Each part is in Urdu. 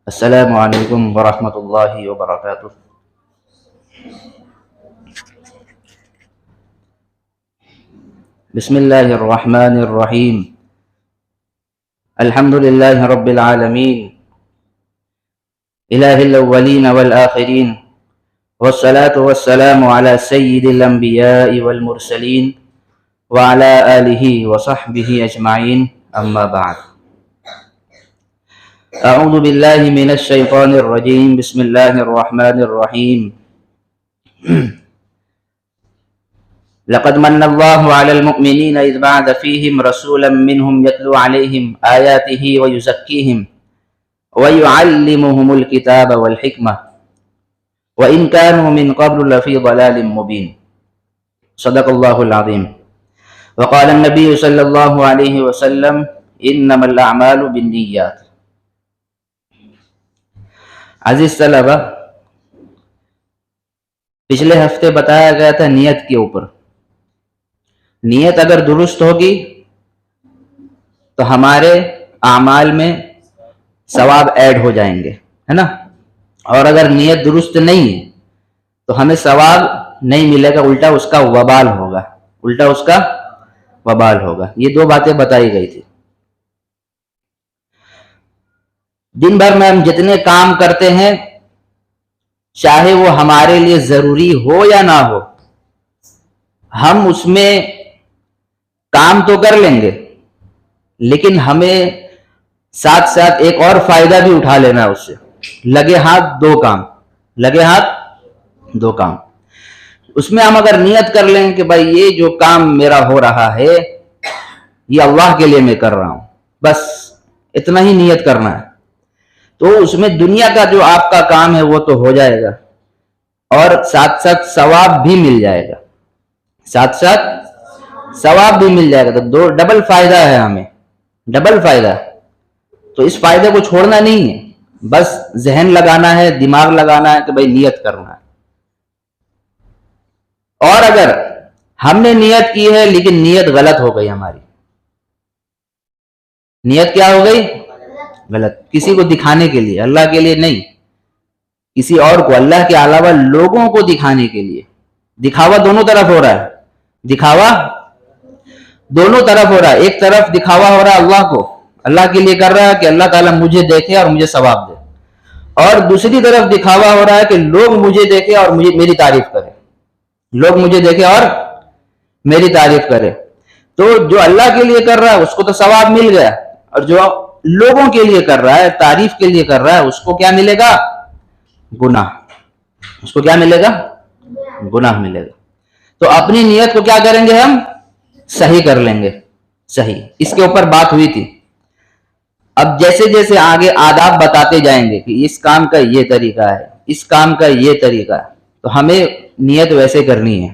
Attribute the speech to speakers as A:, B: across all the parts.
A: السلام علیکم ورحمۃ اللہ وبرکاتہ۔ بسم اللہ الرحمن الرحیم۔ الحمد للہ رب العالمین، الہ الاولین والآخرین، والصلاة والسلام علی سید الانبیاء والمرسلین وعلی آلہ وصحبہ اجمعین، اما بعد۔ اعوذ باللہ من الشیطان الرجیم، بسم اللہ الرحمن الرحیم۔ لقد من اللہ علی المؤمنین اذ بعث فیہم رسولا منہم یتلو علیہم آیاتہ ویزکیہم ویعلمہم الکتاب والحکمہ وإن كانوا من قبل لفی ضلال مبین۔ صدق اللہ العظیم۔ وقال النبی صلی اللہ علیہ وسلم انما الاعمال بالنیات۔ عزیز طلبہ، پچھلے ہفتے بتایا گیا تھا نیت کے اوپر۔ نیت اگر درست ہوگی تو ہمارے اعمال میں ثواب ایڈ ہو جائیں گے، ہے نا؟ اور اگر نیت درست نہیں ہے تو ہمیں ثواب نہیں ملے گا، الٹا اس کا وبال ہوگا۔ یہ دو باتیں بتائی گئی تھی۔ دن بھر میں ہم جتنے کام کرتے ہیں، چاہے وہ ہمارے لیے ضروری ہو یا نہ ہو، ہم اس میں کام تو کر لیں گے، لیکن ہمیں ساتھ ساتھ ایک اور فائدہ بھی اٹھا لینا ہے اس سے۔ لگے ہاتھ دو کام۔ اس میں ہم اگر نیت کر لیں کہ بھائی یہ جو کام میرا ہو رہا ہے یہ اللہ کے لیے میں کر رہا ہوں، بس اتنا ہی نیت کرنا ہے، تو اس میں دنیا کا جو آپ کا کام ہے وہ تو ہو جائے گا، اور ساتھ ساتھ ثواب بھی مل جائے گا، تو دو ڈبل فائدہ ہے، ہمیں ڈبل فائدہ۔ تو اس فائدے کو چھوڑنا نہیں ہے، بس ذہن لگانا ہے، دماغ لگانا ہے کہ بھائی نیت کرنا ہے۔ اور اگر ہم نے نیت کی ہے لیکن نیت غلط ہو گئی، ہماری نیت کیا ہو گئی؟ غلط، کسی کو دکھانے کے لیے، اللہ کے لیے نہیں، کسی اور کو، اللہ کے علاوہ لوگوں کو دکھانے کے لیے۔ دکھاوا دونوں طرف ہو رہا ہے، ایک طرف دکھاوا ہو رہا ہے اللہ کو، اللہ کے لیے کر رہا ہے کہ اللہ تعالیٰ مجھے دیکھے اور مجھے ثواب دے، اور دوسری طرف دکھاوا ہو رہا ہے کہ لوگ مجھے دیکھے اور میری تعریف کرے۔ تو جو اللہ کے لیے کر رہا ہے اس کو تو ثواب مل گیا، اور جو لوگوں کے لیے کر رہا ہے، تعریف کے لیے کر رہا ہے، اس کو کیا ملے گا؟ گناہ ملے گا۔ تو اپنی نیت کو کیا کریں گے؟ ہم صحیح کر لیں گے، صحیح۔ اس کے اوپر بات ہوئی تھی۔ اب جیسے جیسے آگے آداب بتاتے جائیں گے کہ اس کام کا یہ طریقہ ہے، اس کام کا یہ طریقہ ہے، تو ہمیں نیت ویسے کرنی ہے،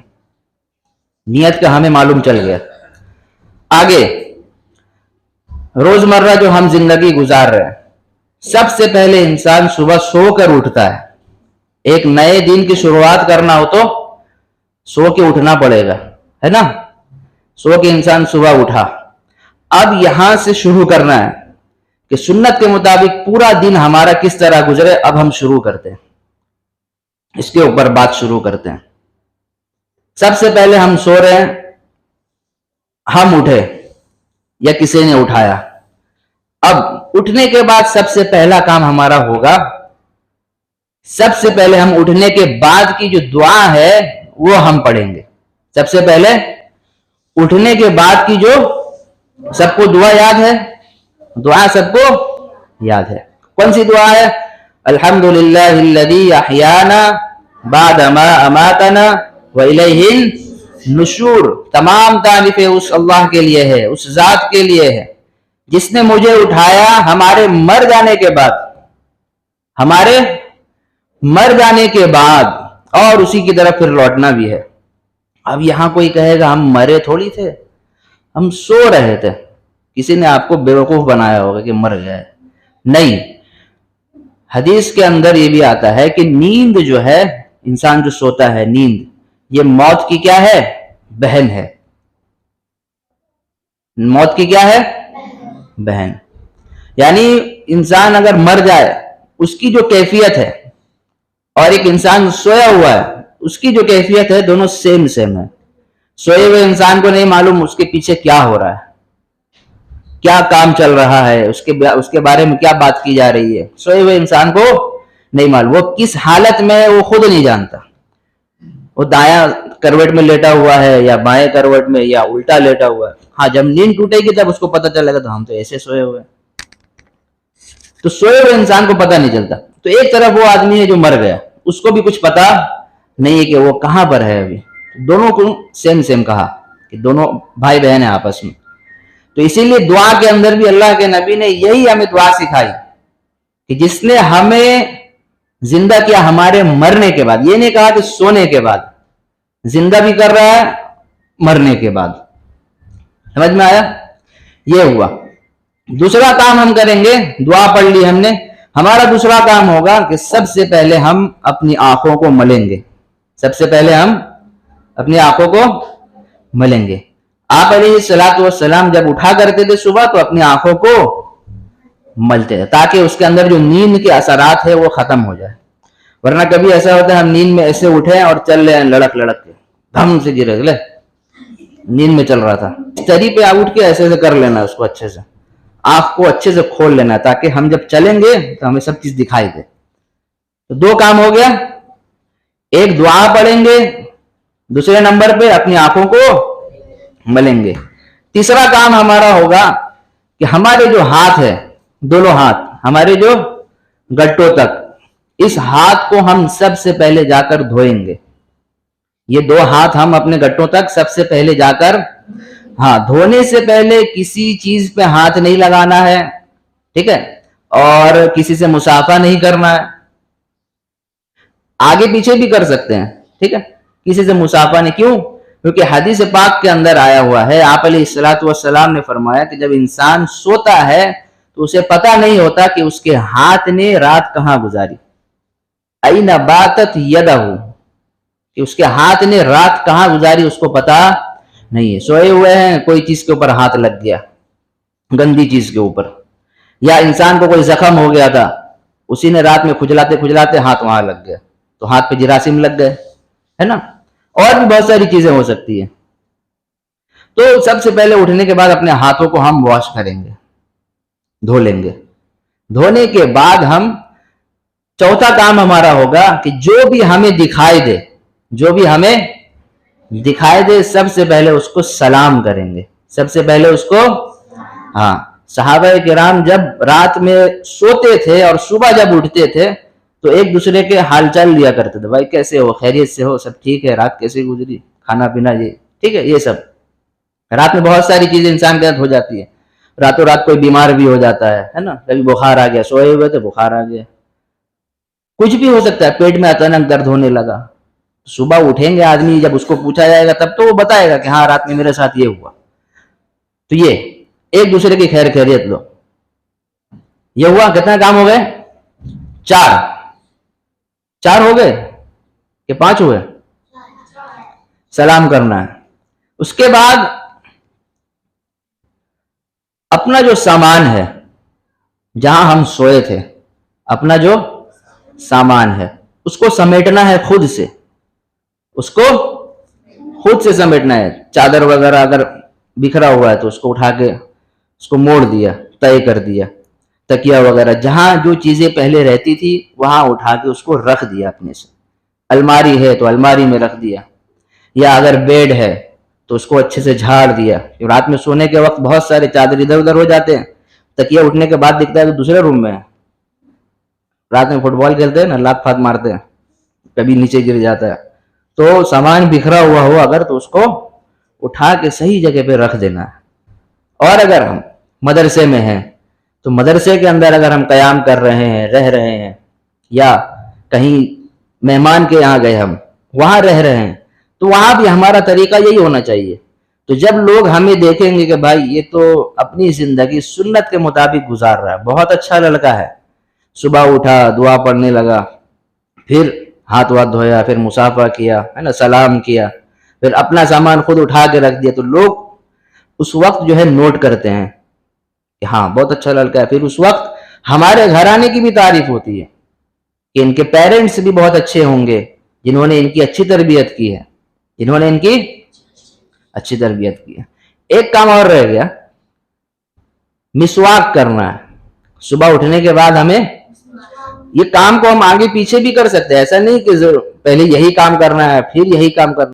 A: نیت کا ہمیں معلوم چل گیا۔ آگے روزمرہ جو ہم زندگی گزار رہے ہیں، سب سے پہلے انسان صبح سو کر اٹھتا ہے۔ ایک نئے دن کی شروعات کرنا ہو تو سو کے اٹھنا پڑے گا، ہے نا؟ سو کے انسان صبح اٹھا، اب یہاں سے شروع کرنا ہے کہ سنت کے مطابق پورا دن ہمارا کس طرح گزرے۔ اب ہم شروع کرتے ہیں، اس کے اوپر بات شروع کرتے ہیں۔ سب سے پہلے ہم سو رہے ہیں، ہم اٹھے یا کسی نے اٹھایا، اب اٹھنے کے بعد سب سے پہلا کام ہمارا ہوگا، سب سے پہلے ہم اٹھنے کے بعد کی جو دعا ہے وہ ہم پڑھیں گے۔ سب سے پہلے اٹھنے کے بعد کی جو سب کو دعا یاد ہے، سب کو یاد ہے، کون سی دعا ہے؟ الحمدللہ الذی احیانا بعد ما اماتنا وإلیہ النشور۔ تمام تعریفیں اس اللہ کے لیے ہے، اس ذات کے لیے ہے جس نے مجھے اٹھایا ہمارے مر جانے کے بعد، اور اسی کی طرف پھر لوٹنا بھی ہے۔ اب یہاں کوئی کہے گا ہم مرے تھوڑی تھے، ہم سو رہے تھے، کسی نے آپ کو بیوقوف بنایا ہوگا کہ مر گئے۔ نہیں، حدیث کے اندر یہ بھی آتا ہے کہ نیند جو ہے، انسان جو سوتا ہے، نیند یہ موت کی کیا ہے؟ بہن ہے۔ موت کی کیا ہے؟ بہن۔ یعنی انسان اگر مر جائے اس کی جو کیفیت ہے اور ایک انسان سویا ہوا ہے اس کی جو کیفیت ہے دونوں سیم ہے. سوئے ہوئے انسان کو نہیں معلوم اس کے پیچھے کیا ہو رہا ہے, کیا کام چل رہا ہے, اس کے بارے میں کیا بات کی جا رہی ہے. سوئے ہوئے انسان کو نہیں معلوم, وہ کس حالت میں ہے وہ خود نہیں جانتا. وہ دایاں کروٹ میں لیٹا ہوا ہے یا بائیں کروٹ میں یا الٹا لیٹا ہوا ہے. ہاں جب نیند ٹوٹے گی تب اس کو پتہ چلے گا تو ہم تو ایسے سوئے ہوئے. تو سوئے ہوئے انسان کو پتہ نہیں چلتا. تو ایک طرف وہ آدمی ہے جو مر گیا, اس کو بھی کچھ پتا نہیں ہے کہ وہ کہاں پر ہے ابھی. دونوں کو سیم کہا کہ دونوں بھائی بہن ہیں آپس میں. تو اسی لیے دعا کے اندر بھی اللہ کے نبی نے یہی ہمیں دعا سکھائی کہ جس نے ہمیں زندہ کیا ہمارے مرنے کے بعد. یہ نہیں کہا کہ سونے کے بعد, زندہ بھی کر رہا ہے مرنے کے بعد. سمجھ میں آیا؟ یہ ہوا. دوسرا کام ہم کریں گے, دعا پڑھ لی ہم نے, ہمارا دوسرا کام ہوگا کہ سب سے پہلے ہم اپنی آنکھوں کو ملیں گے. سب سے پہلے ہم اپنی آنکھوں کو ملیں گے. آپ علیہ الصلوۃ والسلام جب اٹھا کرتے تھے صبح تو اپنی آنکھوں کو ملتے تھے تاکہ اس کے اندر جو نیند کے اثرات ہیں وہ ختم ہو جائے. ورنہ کبھی ایسا ہوتا ہے ہم نیند میں ایسے اٹھے اور چل رہے ہیں لڑک کے, دھم سے گرے لے, نیند میں چل رہا تھا. تری پہ اٹھ کے ایسے کر لینا اس کو, اچھے سے آنکھ کو اچھے سے کھول لینا تاکہ ہم جب چلیں گے تو ہمیں سب چیز دکھائی دے. تو دو کام ہو گیا, ایک دعا پڑھیں گے, دوسرے نمبر پہ اپنی آنکھوں کو ملیں گے. تیسرا کام ہمارا ہوگا کہ ہمارے جو ہاتھ ہے, دونوں ہاتھ ہمارے جو گٹوں تک, اس ہاتھ کو ہم سب سے پہلے جا کر دھوئیں گے. یہ دو ہاتھ ہم اپنے گٹوں تک سب سے پہلے جا کر, ہاں دھونے سے پہلے کسی چیز پہ ہاتھ نہیں لگانا ہے, ٹھیک ہے, اور کسی سے مصافحہ نہیں کرنا ہے. آگے پیچھے بھی کر سکتے ہیں, ٹھیک ہے, کسی سے مصافحہ نہیں. کیوں؟ کیونکہ حدیث پاک کے اندر آیا ہوا ہے, آپ علیہ الصلوۃ والسلام نے فرمایا کہ جب انسان سوتا ہے تو اسے پتہ نہیں ہوتا کہ اس کے ہاتھ نے رات کہاں گزاری. این باتت یدہ, کہ اس کے ہاتھ نے رات کہاں گزاری اس کو پتا نہیں ہے. سوئے ہوئے ہیں, کوئی چیز کے اوپر ہاتھ لگ گیا, گندی چیز کے اوپر, یا انسان کو کوئی زخم ہو گیا تھا, اسی نے رات میں کھجلاتے ہاتھ وہاں لگ گیا تو ہاتھ پہ جراثیم لگ گئے, ہے نا. اور بھی بہت ساری چیزیں ہو سکتی ہیں. تو سب سے پہلے اٹھنے کے بعد اپنے ہاتھوں کو ہم واش کریں گے, دھو لیں گے. دھونے کے بعد ہم چوتھا کام ہمارا ہوگا کہ جو بھی ہمیں دکھائی دے, جو بھی ہمیں دکھائی دے سب سے پہلے اس کو سلام کریں گے. سب سے پہلے اس کو, ہاں, صحابہ کرام جب رات میں سوتے تھے اور صبح جب اٹھتے تھے تو ایک دوسرے کے حال چال لیا کرتے تھے. بھائی کیسے ہو, خیریت سے ہو, سب ٹھیک ہے, رات کیسے گزری, کھانا پینا یہ ٹھیک ہے. یہ سب رات میں بہت ساری چیزیں انسان کے ساتھ ہو جاتی ہے. راتوں رات کوئی بیمار بھی ہو جاتا ہے نا, کبھی بخار آ گیا, سوئے ہوئے تھے بخار آ گیا, کچھ بھی ہو سکتا ہے. پیٹ میں اچانک درد ہونے لگا, صبح اٹھیں گے آدمی, جب اس کو پوچھا جائے گا تب تو وہ بتائے گا کہ ہاں رات میں میرے ساتھ یہ ہوا. تو یہ ایک دوسرے کی خیر خیریت لو. یہ ہوا. کتنا کام ہو گئے؟ چار ہو گئے کہ 5 ہوئے؟ سلام کرنا ہے. اس کے بعد اپنا جو سامان ہے, جہاں ہم سوئے تھے, اپنا جو سامان ہے اس کو سمیٹنا ہے خود سے. اس کو خود سے سمیٹنا ہے. چادر وغیرہ اگر بکھرا ہوا ہے تو اس کو اٹھا کے اس کو موڑ دیا, طے کر دیا. تکیا وغیرہ جہاں جو چیزیں پہلے رہتی تھی وہاں اٹھا کے اس کو رکھ دیا اپنے سے. الماری ہے تو الماری میں رکھ دیا, یا اگر بیڈ ہے تو اس کو اچھے سے جھاڑ دیا. رات میں سونے کے وقت بہت سارے چادر ادھر ادھر ہو جاتے ہیں, تکیا اٹھنے کے بعد دکھتا ہے تو دوسرے روم میں ہے. رات میں فٹ بال کھیلتے ہیں نا, لات پھات مارتے ہیں, کبھی نیچے گر جاتا ہے. تو سامان بکھرا ہوا ہو اگر تو اس کو اٹھا کے صحیح جگہ پہ رکھ دینا ہے. اور اگر ہم مدرسے میں ہیں تو مدرسے کے اندر اگر ہم قیام کر رہے ہیں, رہ رہے ہیں, یا کہیں مہمان کے یہاں گئے ہم وہاں رہ رہے ہیں, تو وہاں بھی ہمارا طریقہ یہی ہونا چاہیے. تو جب لوگ ہمیں دیکھیں گے کہ بھائی یہ تو اپنی زندگی سنت کے مطابق گزار رہا ہے, بہت اچھا لڑکا ہے, صبح اٹھا, دعا پڑھنے لگا, پھر ہاتھ واتھ دھویا, پھر مصافحہ کیا, ہے نا, سلام کیا, پھر اپنا سامان خود اٹھا کے رکھ دیا, تو لوگ اس وقت جو ہے نوٹ کرتے ہیں کہ ہاں بہت اچھا لڑکا ہے. پھر اس وقت ہمارے گھر آنے کی بھی تعریف ہوتی ہے کہ ان کے پیرنٹس بھی بہت اچھے ہوں گے جنہوں نے ان کی اچھی تربیت کی ہے، جنہوں نے ان کی اچھی تربیت کی ہے. ایک کام اور رہ گیا، مسواک کرنا ہے. صبح اٹھنے کے بعد ہمیں یہ کام کو ہم آگے پیچھے بھی کر سکتے ہیں، ایسا نہیں کہ پہلے یہی کام کرنا ہے پھر یہی کام کرنا